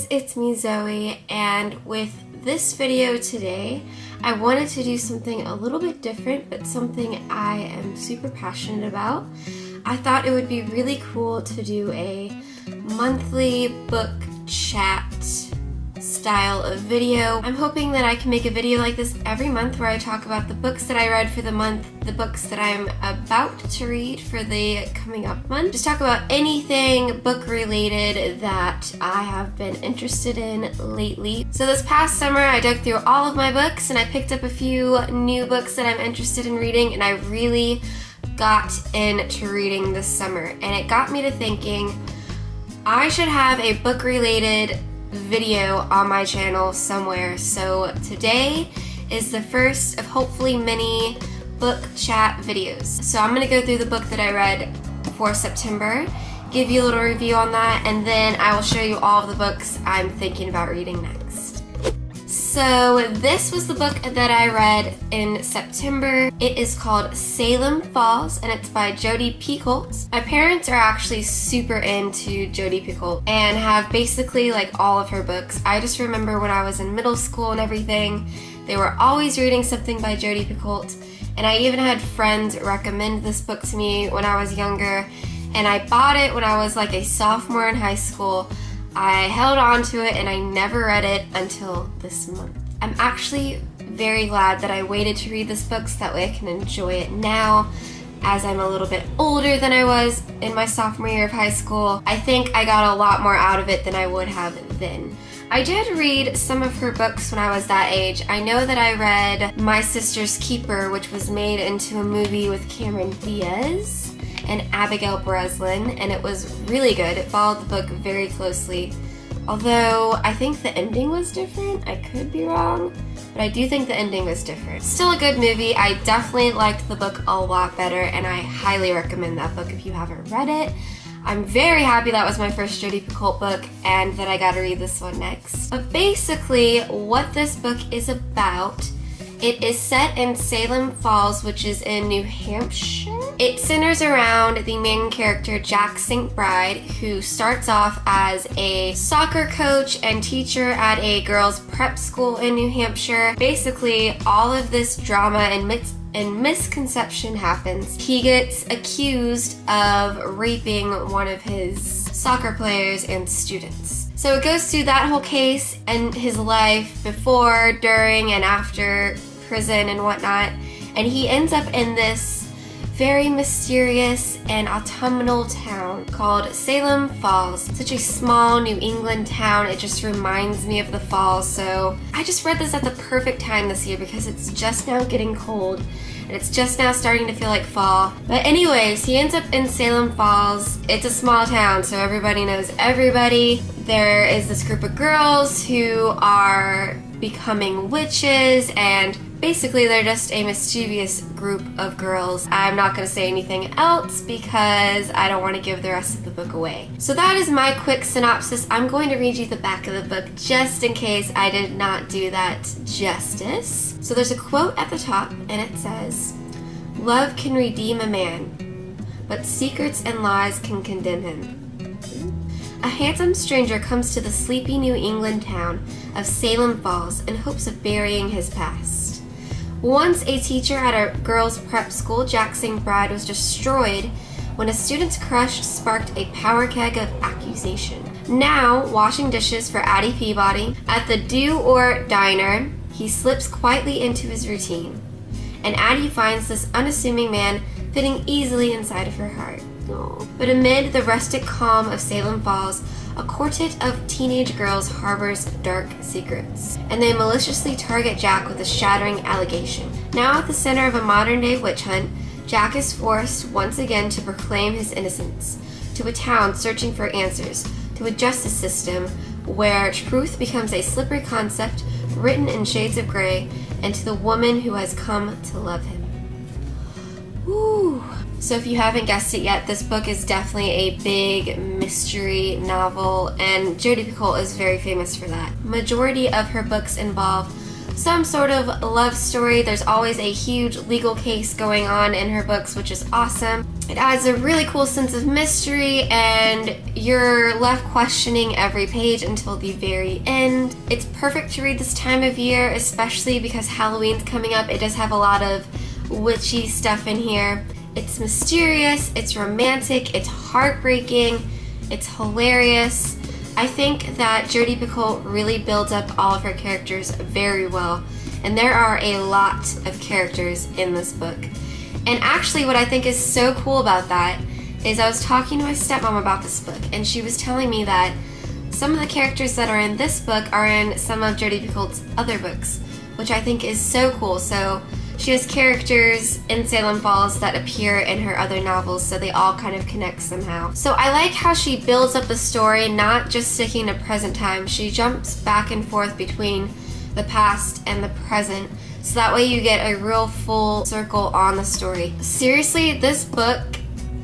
guys, it's me ZoWeee, and with this video today, I wanted to do something a little bit different, but something I am super passionate about. I thought it would be really cool to do a monthly book chat style of video. I'm hoping that I can make a video like this every month where I talk about the books that I read for the month, the books that I'm about to read for the coming up month. Just talk about anything book related that I have been interested in lately. So this past summer I dug through all of my books and I picked up a few new books that I'm interested in reading, and I really got into reading this summer, and it got me to thinking I should have a book related video on my channel somewhere. So today is the first of hopefully many book chat videos. So I'm gonna go through the book that I read for September, give you a little review on that, and then I will show you all of the books I'm thinking about reading next. So this was the book that I read in September. It is called Salem Falls, and it's by Jodi Picoult. My parents are actually super into Jodi Picoult and have basically like all of her books. I just remember when I was in middle school and everything, they were always reading something by Jodi Picoult, and I even had friends recommend this book to me when I was younger, and I bought it when I was like a sophomore in high school. I held on to it and I never read it until this month. I'm actually very glad that I waited to read this book so that way I can enjoy it now as I'm a little bit older than I was in my sophomore year of high school. I think I got a lot more out of it than I would have then. I did read some of her books when I was that age. I know that I read My Sister's Keeper, which was made into a movie with Cameron Diaz and Abigail Breslin, and it was really good. It followed the book very closely, although I think the ending was different. I could be wrong, but I do think the ending was different. Still a good movie. I definitely liked the book a lot better, and I highly recommend that book if you haven't read it. I'm very happy that was my first Jodi Picoult book and that I got to read this one next. But basically, what this book is about, it is set in Salem Falls, which is in New Hampshire. It centers around the main character, Jack St. Bride, who starts off as a soccer coach and teacher at a girls' prep school in New Hampshire. Basically, all of this drama and misconception happens. He gets accused of raping one of his soccer players and students. So it goes through that whole case and his life before, during, and after prison and whatnot, and he ends up in this very mysterious and autumnal town called Salem Falls. Such a small New England town, it just reminds me of the falls. So I just read this at the perfect time this year because it's just now getting cold and it's just now starting to feel like fall. But anyways, he ends up in Salem Falls. It's a small town, so everybody knows everybody. There is this group of girls who are becoming witches, and basically they're just a mischievous group of girls. I'm not going to say anything else because I don't want to give the rest of the book away. So that is my quick synopsis. I'm going to read you the back of the book just in case I did not do that justice. So there's a quote at the top and it says, "Love can redeem a man, but secrets and lies can condemn him." A handsome stranger comes to the sleepy New England town of Salem Falls in hopes of burying his past. Once a teacher at a girls' prep school, Jack St. Bride was destroyed when a student's crush sparked a power keg of accusation. Now, washing dishes for Addie Peabody at the Do Or Diner, he slips quietly into his routine, and Addie finds this unassuming man fitting easily inside of her heart. Aww. But amid the rustic calm of Salem Falls, a quartet of teenage girls harbors dark secrets, and they maliciously target Jack with a shattering allegation. Now at the center of a modern-day witch hunt, Jack is forced once again to proclaim his innocence, to a town searching for answers, to a justice system where truth becomes a slippery concept written in shades of gray, and to the woman who has come to love him. Woo! So if you haven't guessed it yet, this book is definitely a big mystery novel, and Jodi Picoult is very famous for that. Majority of her books involve some sort of love story. There's always a huge legal case going on in her books, which is awesome. It adds a really cool sense of mystery, and you're left questioning every page until the very end. It's perfect to read this time of year, especially because Halloween's coming up. It does have a lot of witchy stuff in here. It's mysterious, it's romantic, it's heartbreaking, it's hilarious. I think that Jodi Picoult really builds up all of her characters very well, and there are a lot of characters in this book. And actually what I think is so cool about that is I was talking to my stepmom about this book, and she was telling me that some of the characters that are in this book are in some of Jodi Picoult's other books, which I think is so cool. So she has characters in Salem Falls that appear in her other novels, so they all kind of connect somehow. So I like how she builds up the story, not just sticking to present time. She jumps back and forth between the past and the present, so that way you get a real full circle on the story. Seriously, this book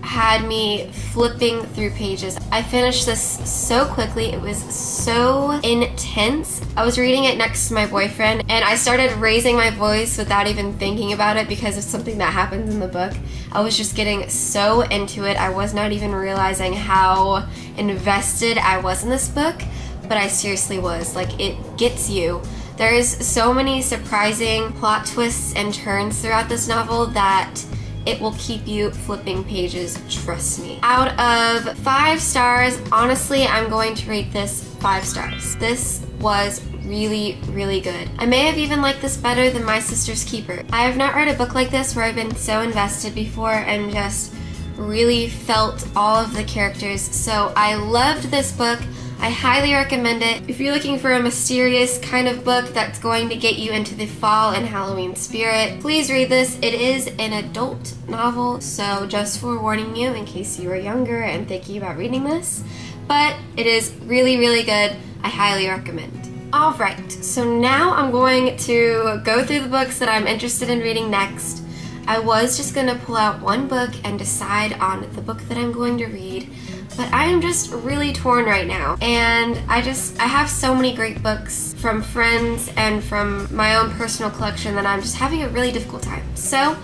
had me flipping through pages. I finished this so quickly. It was so intense. I was reading it next to my boyfriend, and I started raising my voice without even thinking about it because of something that happens in the book. I was just getting so into it. I was not even realizing how invested I was in this book, but I seriously was. Like, it gets you. There's so many surprising plot twists and turns throughout this novel that it will keep you flipping pages, trust me. Out of 5 stars, honestly, I'm going to rate this 5 stars. This was really, really good. I may have even liked this better than My Sister's Keeper. I have not read a book like this where I've been so invested before and just really felt all of the characters. So I loved this book. I highly recommend it. If you're looking for a mysterious kind of book that's going to get you into the fall and Halloween spirit, please read this. It is an adult novel, so just forewarning you in case you are younger and thinking about reading this, but it is really, really good. I highly recommend. Alright, so now I'm going to go through the books that I'm interested in reading next. I was just going to pull out one book and decide on the book that I'm going to read, but I am just really torn right now, and I have so many great books from friends and from my own personal collection that I'm just having a really difficult time. So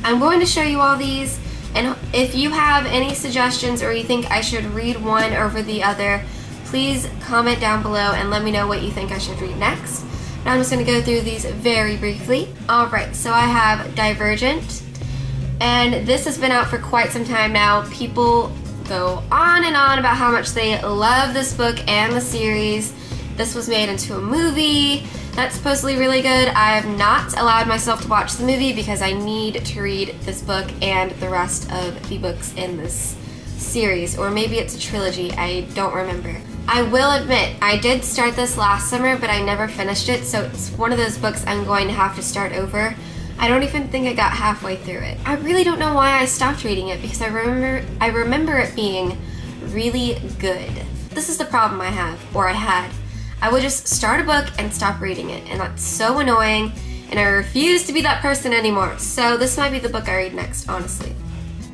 I'm going to show you all these, and if you have any suggestions or you think I should read one over the other, please comment down below and let me know what you think I should read next. Now I'm just going to go through these very briefly. Alright, so I have Divergent, and this has been out for quite some time now. People go on and on about how much they love this book and the series. This was made into a movie that's supposedly really good. I have not allowed myself to watch the movie because I need to read this book and the rest of the books in this series, or maybe it's a trilogy, I don't remember. I will admit, I did start this last summer, but I never finished it, so it's one of those books I'm going to have to start over. I don't even think I got halfway through it. I really don't know why I stopped reading it because I remember it being really good. This is the problem I have, or I had. I would just start a book and stop reading it, and that's so annoying, and I refuse to be that person anymore. So this might be the book I read next, honestly.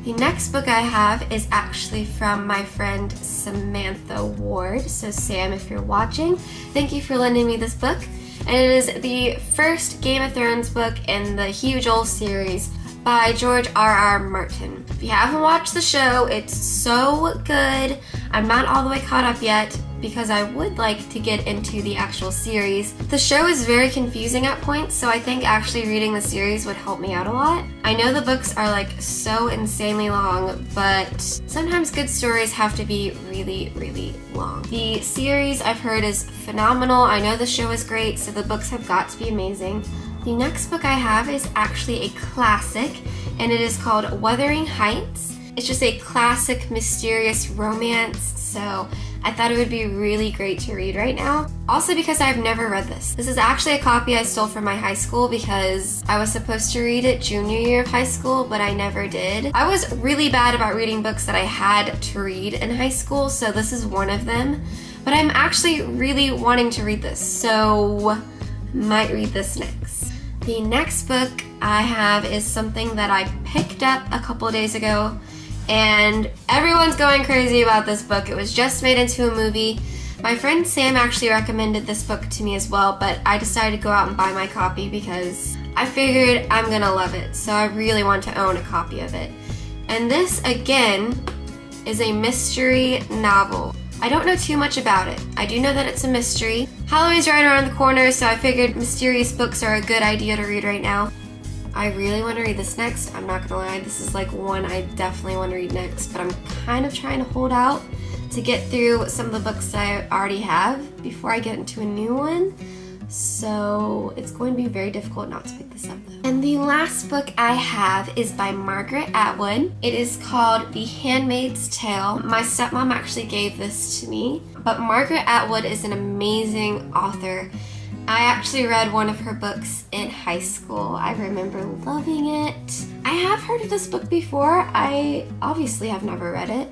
The next book I have is actually from my friend Samantha Ward. So Sam, if you're watching, thank you for lending me this book. And it is the first Game of Thrones book in the huge old series by George R.R. Martin. If you haven't watched the show, it's so good. I'm not all the way caught up yet because I would like to get into the actual series. The show is very confusing at points, so I think actually reading the series would help me out a lot. I know the books are like so insanely long, but sometimes good stories have to be really, really long. The series I've heard is phenomenal. I know the show is great, so the books have got to be amazing. The next book I have is actually a classic, and it is called Wuthering Heights. It's just a classic mysterious romance, so I thought it would be really great to read right now. Also because I've never read this. This is actually a copy I stole from my high school because I was supposed to read it junior year of high school, but I never did. I was really bad about reading books that I had to read in high school, so this is one of them. But I'm actually really wanting to read this, so might read this next. The next book I have is something that I picked up a couple of days ago, and everyone's going crazy about this book. It was just made into a movie, My friend Sam actually recommended this book to me as well, but I decided to go out and buy my copy because I figured I'm gonna love it, so I really want to own a copy of it. And this, again, is a mystery novel. I don't know too much about it. I do know that it's a mystery. Halloween's right around the corner, so I figured mysterious books are a good idea to read right now. I really want to read this next. I'm not gonna lie, this is like one I definitely want to read next, but I'm kind of trying to hold out to get through some of the books that I already have before I get into a new one. So it's going to be very difficult not to pick this up though. And the last book I have is by Margaret Atwood. It is called The Handmaid's Tale. My stepmom actually gave this to me, but Margaret Atwood is an amazing author. I actually read one of her books in high school. I remember loving it. I have heard of this book before. I obviously have never read it,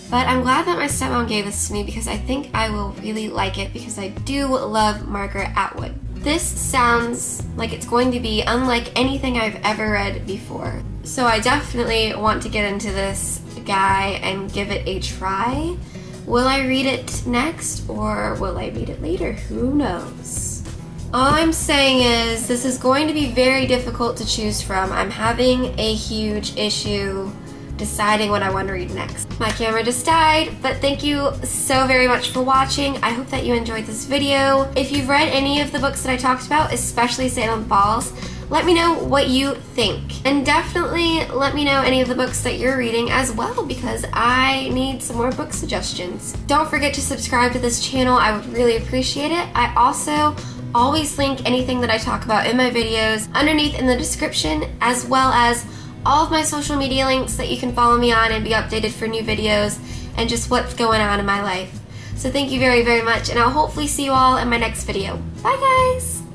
but I'm glad that my stepmom gave this to me because I think I will really like it because I do love Margaret Atwood. This sounds like it's going to be unlike anything I've ever read before. So I definitely want to get into this guy and give it a try. Will I read it next or will I read it later? Who knows? All I'm saying is this is going to be very difficult to choose from. I'm having a huge issue deciding what I want to read next. My camera just died, but thank you so very much for watching. I hope that you enjoyed this video. If you've read any of the books that I talked about, especially Salem Falls, let me know what you think. And definitely let me know any of the books that you're reading as well because I need some more book suggestions. Don't forget to subscribe to this channel. I would really appreciate it. I also always link anything that I talk about in my videos underneath in the description, as well as all of my social media links that you can follow me on and be updated for new videos and just what's going on in my life. So thank you very, very much, and I'll hopefully see you all in my next video. Bye guys!